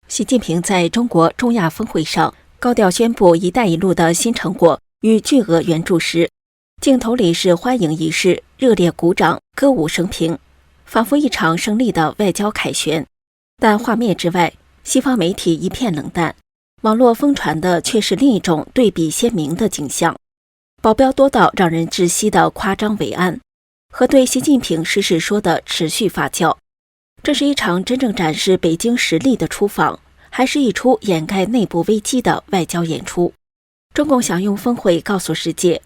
习近平在中国中亚峰会上高调宣布“一带一路”的新成果与巨额援助时，镜头里是欢迎仪式、热烈鼓掌、歌舞升平，仿佛一场胜利的外交凯旋。但画面之外，西方媒体一片冷淡，网络疯传的却是另一种对比鲜明的景象：保镖多到让人窒息的夸张伟岸，和对习近平实事说的持续发酵。这是一场真正展示北京实力的出访，还是一出掩盖内部危机的外交演出？中共想用峰会告诉世界，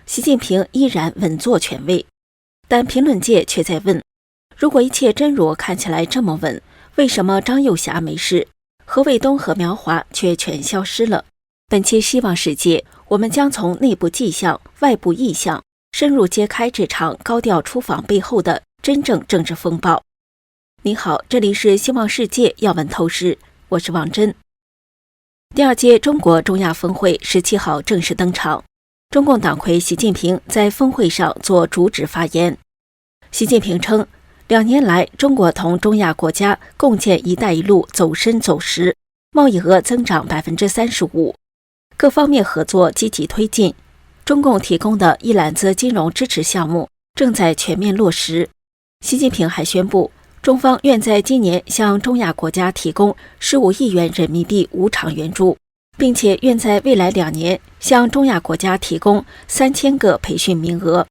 习近平依然稳坐权位，但评论界却在问：如果一切真如看起来这么稳，为什么张又侠没事，何卫东和苗华却全消失了？本期希望世界，我们将从内部迹象、外部意象，深入揭开这场高调出访背后的真正政治风暴。你好，这里是希望世界要闻透视，我是王真。第二届中国中亚峰会17号正式登场，中共党魁习近平在峰会上做主旨发言。习近平称，2年来，中国同中亚国家共建“一带一路”走深走实，贸易额增长35%，各方面合作积极推进。中共提供的一揽子金融支持项目正在全面落实。习近平还宣布，中方愿在今年向中亚国家提供15亿元人民币无偿援助，并且愿在未来2年向中亚国家提供3000个培训名额。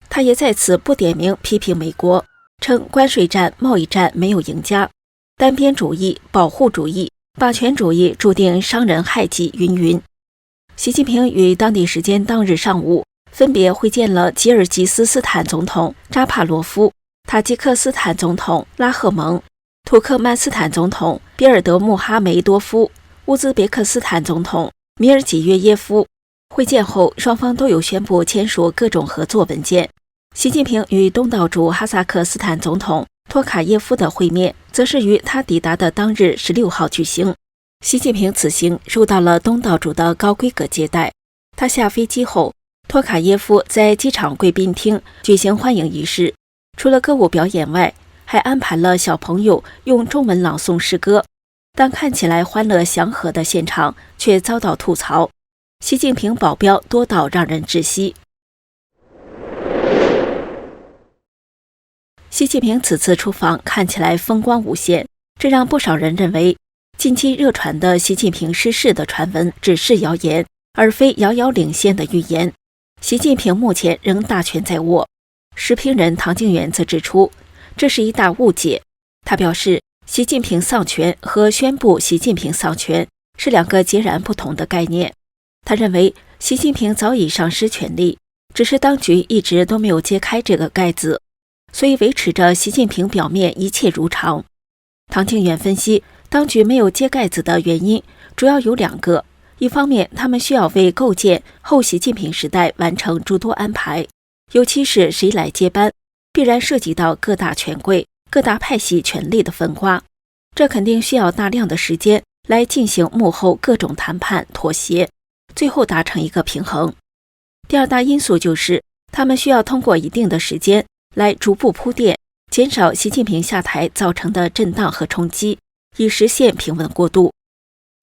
他也在此不点名批评美国，称关税战、贸易战没有赢家，单边主义、保护主义、霸权主义注定伤人害己云云。习近平于当地时间当日上午分别会见了吉尔吉斯斯坦总统扎帕罗夫、塔吉克斯坦总统拉赫蒙、土克曼斯坦总统比尔德穆哈梅多夫、乌兹别克斯坦总统米尔济约耶夫。会见后，双方都有宣布签署各种合作文件。习近平与东道主哈萨克斯坦总统托卡耶夫的会面，则是于他抵达的当日16号举行。习近平此行受到了东道主的高规格接待。他下飞机后，托卡耶夫在机场贵宾厅举行欢迎仪式，除了歌舞表演外，还安排了小朋友用中文朗诵诗歌。但看起来欢乐祥和的现场却遭到吐槽，习近平保镖多到让人窒息。习近平此次出访看起来风光无限，这让不少人认为，近期热传的习近平失势的传闻只是谣言，而非遥遥领先的预言。习近平目前仍大权在握。时评人唐静远则指出，这是一大误解。他表示，习近平丧权和宣布习近平丧权是2个截然不同的概念。他认为，习近平早已丧失权力，只是当局一直都没有揭开这个盖子，所以维持着习近平表面一切如常。唐静远分析，当局没有揭盖子的原因主要有2个，一方面，他们需要为构建后习近平时代完成诸多安排，尤其是谁来接班，必然涉及到各大权贵、各大派系权力的分瓜，这肯定需要大量的时间来进行幕后各种谈判妥协，最后达成一个平衡。第2大因素就是，他们需要通过一定的时间来逐步铺垫，减少习近平下台造成的震荡和冲击，以实现平稳过渡。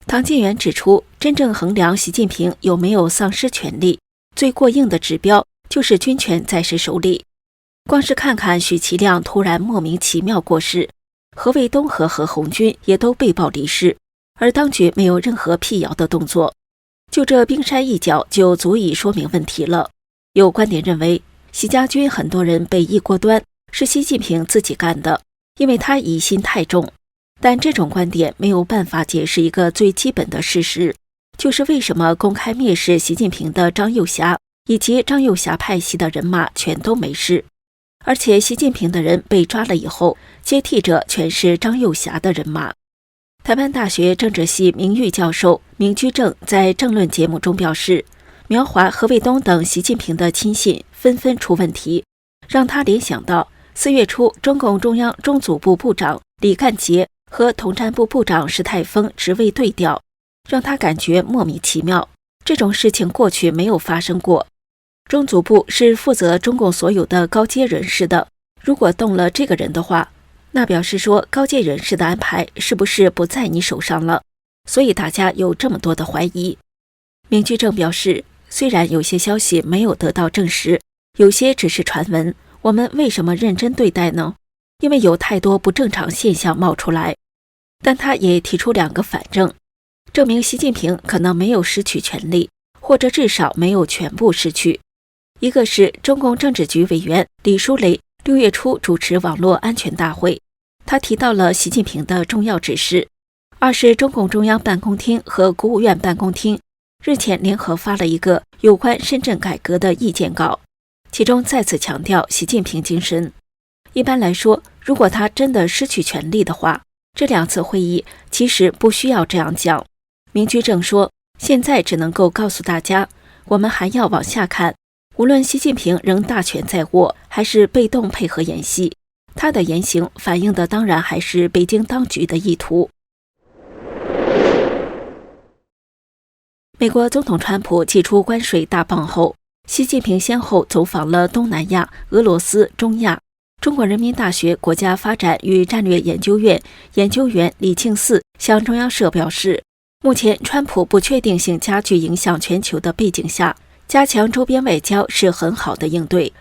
唐静远指出，真正衡量习近平有没有丧失权力，最过硬的指标就是军权在谁手里。光是看看许其亮突然莫名其妙过世，何卫东和何鸿钧也都被曝离世，而当局没有任何辟谣的动作，就这冰山一角就足以说明问题了。有观点认为，习家军很多人被一锅端，是习近平自己干的，因为他疑心太重。但这种观点没有办法解释一个最基本的事实，就是为什么公开蔑视习近平的张又侠以及张又侠派系的人马全都没事，而且习近平的人被抓了以后，接替者全是张又侠的人马。台湾大学政治系名誉教授明居正在政论节目中表示，苗华、何卫东等习近平的亲信纷纷出问题，让他联想到4月初中共中央中组部部长李干杰和统战部部长石泰峰职位对调，让他感觉莫名其妙。这种事情过去没有发生过。中组部是负责中共所有的高阶人士的，如果动了这个人的话，那表示说高阶人士的安排是不是不在你手上了？所以大家有这么多的怀疑。明居正表示，虽然有些消息没有得到证实，有些只是传闻，我们为什么认真对待呢？因为有太多不正常现象冒出来。但他也提出2个反证，证明习近平可能没有失去权力，或者至少没有全部失去。一个是中共政治局委员李书磊6月初主持网络安全大会，他提到了习近平的重要指示。2是中共中央办公厅和国务院办公厅日前联合发了一个有关深圳改革的意见稿，其中再次强调习近平精神。一般来说，如果他真的失去权力的话，这2次会议其实不需要这样讲。明居正说，现在只能够告诉大家，我们还要往下看，无论习近平仍大权在握，还是被动配合演戏，他的言行反映的当然还是北京当局的意图。美国总统川普祭出关税大棒后，习近平先后走访了东南亚、俄罗斯、中亚。中国人民大学国家发展与战略研究院研究员李庆四向中央社表示，目前川普不确定性加剧影响全球的背景下，加强周边外交是很好的应对。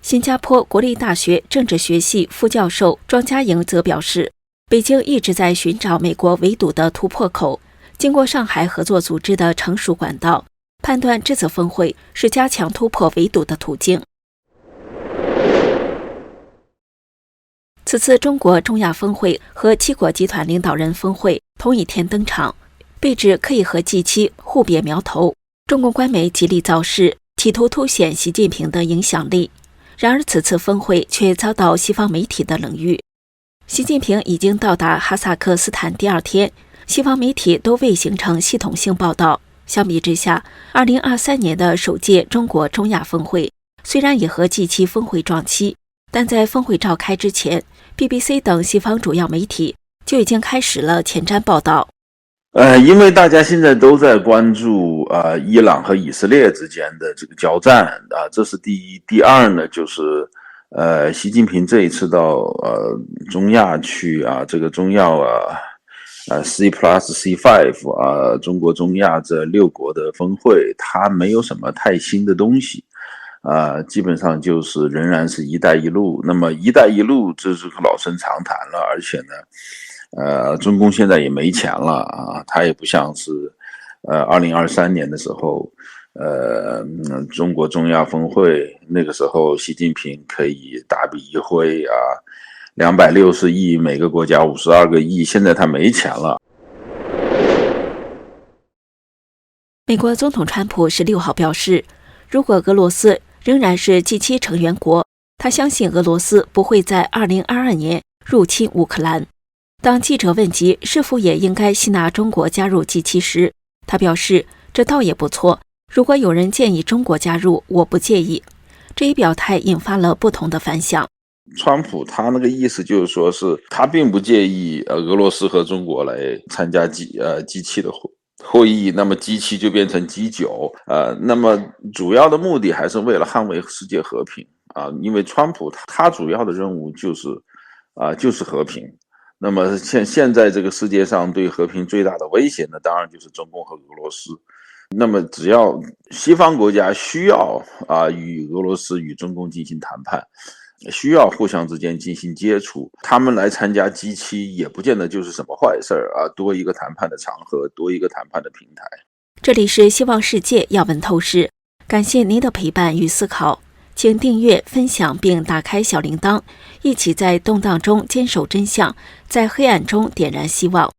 新加坡国立大学政治学系副教授庄家莹则表示，北京一直在寻找美国围堵的突破口，经过上海合作组织的成熟管道，判断这次峰会是加强突破围堵的途径。此次中国中亚峰会和七国集团领导人峰会同一天登场，被指可以和G7互别苗头。中共官媒极力造势，企图凸显习近平的影响力。然而此次峰会却遭到西方媒体的冷遇。习近平已经到达哈萨克斯坦第2天，西方媒体都未形成系统性报道。相比之下，2023年的首届中国中亚峰会虽然也和G7峰会撞期，但在峰会召开之前， BBC 等西方主要媒体就已经开始了前瞻报道。因为大家现在都在关注伊朗和以色列之间的这个交战这是第一。第二呢，就是习近平这一次到中亚去这个中亚C+C5 中国中亚这6国的峰会，它没有什么太新的东西。基本上就是仍然是一带一路。那么一带一路这是个老生常谈了，而且呢，中共现在也没钱了它也不像是2023年的时候，中国中亚峰会那个时候，习近平可以大笔一挥260亿，每个国家52个亿，现在他没钱了。美国总统川普16号表示，如果俄罗斯仍然是G7成员国，他相信俄罗斯不会在2022年入侵乌克兰。当记者问及是否也应该吸纳中国加入G7时，他表示这倒也不错，如果有人建议中国加入，我不介意。这一表态引发了不同的反响。川普他那个意思就是说，是他并不介意俄罗斯和中国来参加G7的会议，那么 G7 就变成 G9，那么主要的目的还是为了捍卫世界和平因为川普他主要的任务就是和平。那么现在这个世界上对和平最大的威胁呢，当然就是中共和俄罗斯。那么只要西方国家需要与俄罗斯与中共进行谈判，需要互相之间进行接触，他们来参加G7也不见得就是什么坏事多一个谈判的场合，多一个谈判的平台。这里是希望世界要闻透视，感谢您的陪伴与思考，请订阅、分享并打开小铃铛，一起在动荡中坚守真相，在黑暗中点燃希望。